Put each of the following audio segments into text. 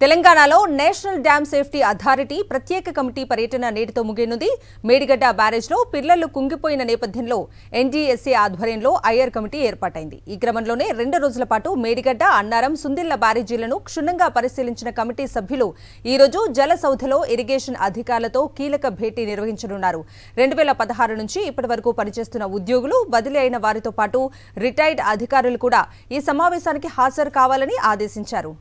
తెలంగాణలో national dam safety authority ప్రత్యేక committee పర్యటన నేటితో ముగియనుంది. మేడిగడ్డ బ్యారేజ్లో పిల్లర్లు కుంగిపోయిన నేపథ్యంలో ఎన్జీఎస్సీ ఆధ్వర్యంలో ఐఆర్ కమిటీ ఏర్పాటైంది. ఈ క్రమంలోనే 2 రోజుల పాటు మేడిగడ్డ, అన్నారం, సుందిళ్ల బ్యారేజీలను క్షుణ్ణంగా పరిశీలించిన కమిటీ సభ్యులు ఈ రోజు జలసౌధలో ఇరిగేషన్ అధికారులతో కీలక భేటీ నిర్వహించనున్నారు. 2016 నుంచి ఇప్పటి వరకు పనిచేస్తున్న ఉద్యోగులు, బదిలీ అయిన వారితో పాటు రిటైర్డ్ అధికారులు కూడా ఈ సమావేశానికి హాజరు కావాలని ఆదేశించారు.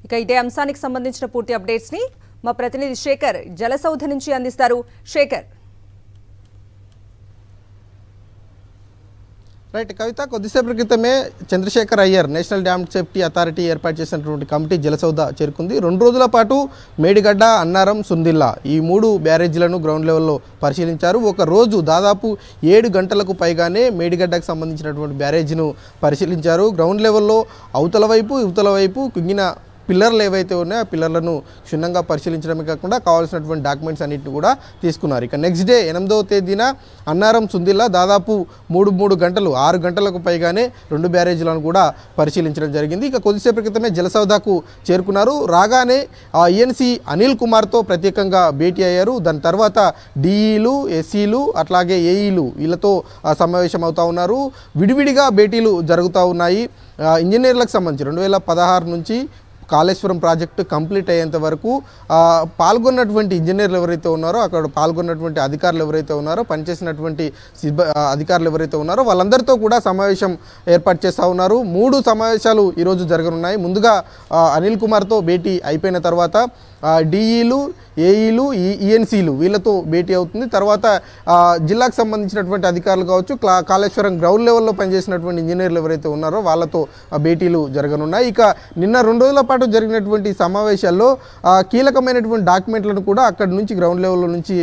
ఇక ఇదే అంశానికి సంబంధించిన పూర్తి అప్డేట్స్ ని మా ప్రతినిధి శేఖర్ జలసౌధ నుంచి అందిస్తారు. శేఖర్. రైట్ కవిత, కొద్దిసేపటి క్రితమే Chandrashekhar Iyer national dam safety authority ఏర్పాటు చేసినటువంటి కమిటీ జలసౌధ చేరుకుంది. 2 రోజుల పాటు మేడిగడ్డ, అన్నారం, సుందిల్లా ఈ 3 బ్యారేజీలను గ్రౌండ్ లెవెల్లో పరిశీలించారు. ఒక రోజు దాదాపు 7 గంటలకు పైగానే మేడిగడ్డకు సంబంధించినటువంటి బ్యారేజీను పరిశీలించారు. గ్రౌండ్ లెవెల్లో అవతల వైపు, ఇవతల వైపు కుంగిన పిల్లర్లు ఏవైతే ఉన్నాయో ఆ పిల్లర్లను క్షుణ్ణంగా పరిశీలించడమే కాకుండా కావాల్సినటువంటి డాక్యుమెంట్స్ అన్నింటిని కూడా తీసుకున్నారు. ఇక నెక్స్ట్ డే 8వ తేదీన అన్నారం, సుందిల్లా దాదాపు 3 గంటలు 6 గంటలకు పైగానే 2 బ్యారేజీలను కూడా పరిశీలించడం జరిగింది. ఇక కొద్దిసేపటి క్రితమే జలసౌధకు చేరుకున్నారు. రాగానే ఈఎన్సీ అనిల్ కుమార్తో ప్రత్యేకంగా భేటీ అయ్యారు. దాని తర్వాత డిఈలు, ఎస్సీలు అట్లాగే ఏఈలు వీళ్ళతో సమావేశం అవుతూ ఉన్నారు. విడివిడిగా భేటీలు జరుగుతూ ఉన్నాయి. ఇంజనీర్లకు సంబంధించి 2016 నుంచి కాళేశ్వరం ప్రాజెక్టు కంప్లీట్ అయ్యేంత వరకు పాల్గొన్నటువంటి ఇంజనీర్లు ఎవరైతే ఉన్నారో, అక్కడ పాల్గొన్నటువంటి అధికారులు ఎవరైతే ఉన్నారో, పనిచేసినటువంటి అధికారులు ఎవరైతే ఉన్నారో వాళ్ళందరితో కూడా సమావేశం ఏర్పాటు చేస్తూ ఉన్నారు. 3 సమావేశాలు ఈరోజు జరగనున్నాయి. ముందుగా అనిల్ కుమార్తో భేటీ అయిపోయిన తర్వాత డిఈలు, ఏఈలు, ఈఎన్సీలు వీళ్ళతో భేటీ అవుతుంది. తర్వాత జిల్లాకు సంబంధించినటువంటి అధికారులు కావచ్చు, కాళేశ్వరం గ్రౌండ్ లెవెల్లో పనిచేసినటువంటి ఇంజనీర్లు ఎవరైతే ఉన్నారో వాళ్ళతో భేటీలు జరగనున్నాయి. ఇక నిన్న 2 రోజుల పాటు జరిగినటువంటి సమావేశాల్లో కీలకమైనటువంటి డాక్యుమెంట్లను కూడా అక్కడి నుంచి గ్రౌండ్ లెవెల్లో నుంచి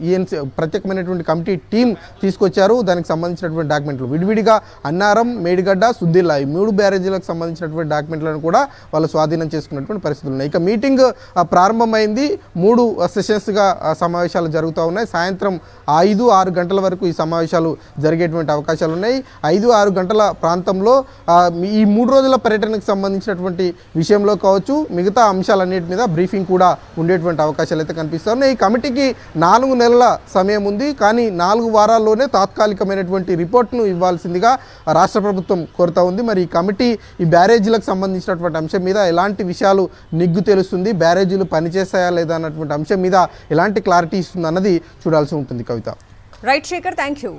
ఈఎన్సీ ప్రత్యేకమైనటువంటి కమిటీ టీం తీసుకొచ్చారు. దానికి సంబంధించినటువంటి డాక్యుమెంట్లు విడివిడిగా అన్నారం, మేడిగడ్డ, సుందిల్లా ఈ 3 బ్యారేజీలకు సంబంధించినటువంటి డాక్యుమెంట్లను కూడా వాళ్ళు స్వాధీనం చేసుకున్నటువంటి పరిస్థితులు ఉన్నాయి. ఇక మీటింగ్ ప్రారంభమైంది. 3 సెషన్స్గా సమావేశాలు జరుగుతూ ఉన్నాయి. సాయంత్రం 5-6 గంటల వరకు ఈ సమావేశాలు జరిగేటువంటి అవకాశాలు ఉన్నాయి. 5-6 గంటల ప్రాంతంలో ఈ 3 రోజుల పర్యటనకు సంబంధించినటువంటి విషయంలో కావచ్చు, మిగతా అంశాలన్నిటి మీద బ్రీఫింగ్ కూడా ఉండేటువంటి అవకాశాలు అయితే కనిపిస్తున్నాయి. ఈ కమిటీకి 4 నెలల సమయం ఉంది. కానీ 4 వారాల్లోనే తాత్కాలికమైనటువంటి రిపోర్ట్ను ఇవ్వాల్సిందిగా రాష్ట్ర ప్రభుత్వం కోరుతూ ఉంది. మరి ఈ కమిటీ ఈ బ్యారేజీలకు సంబంధించినటువంటి అంశం మీద ఎలాంటి విషయాలు నిగ్గు తెలుస్తుంది, బ్యారేజీలు పనిచేస్తాయా లేదా అన్నటువంటి అంశం మీద ఎలాంటి క్లారిటీ ఇస్తుంది అన్నది చూడాల్సి ఉంటుంది. Kavitha. Right Shekhar, thank you.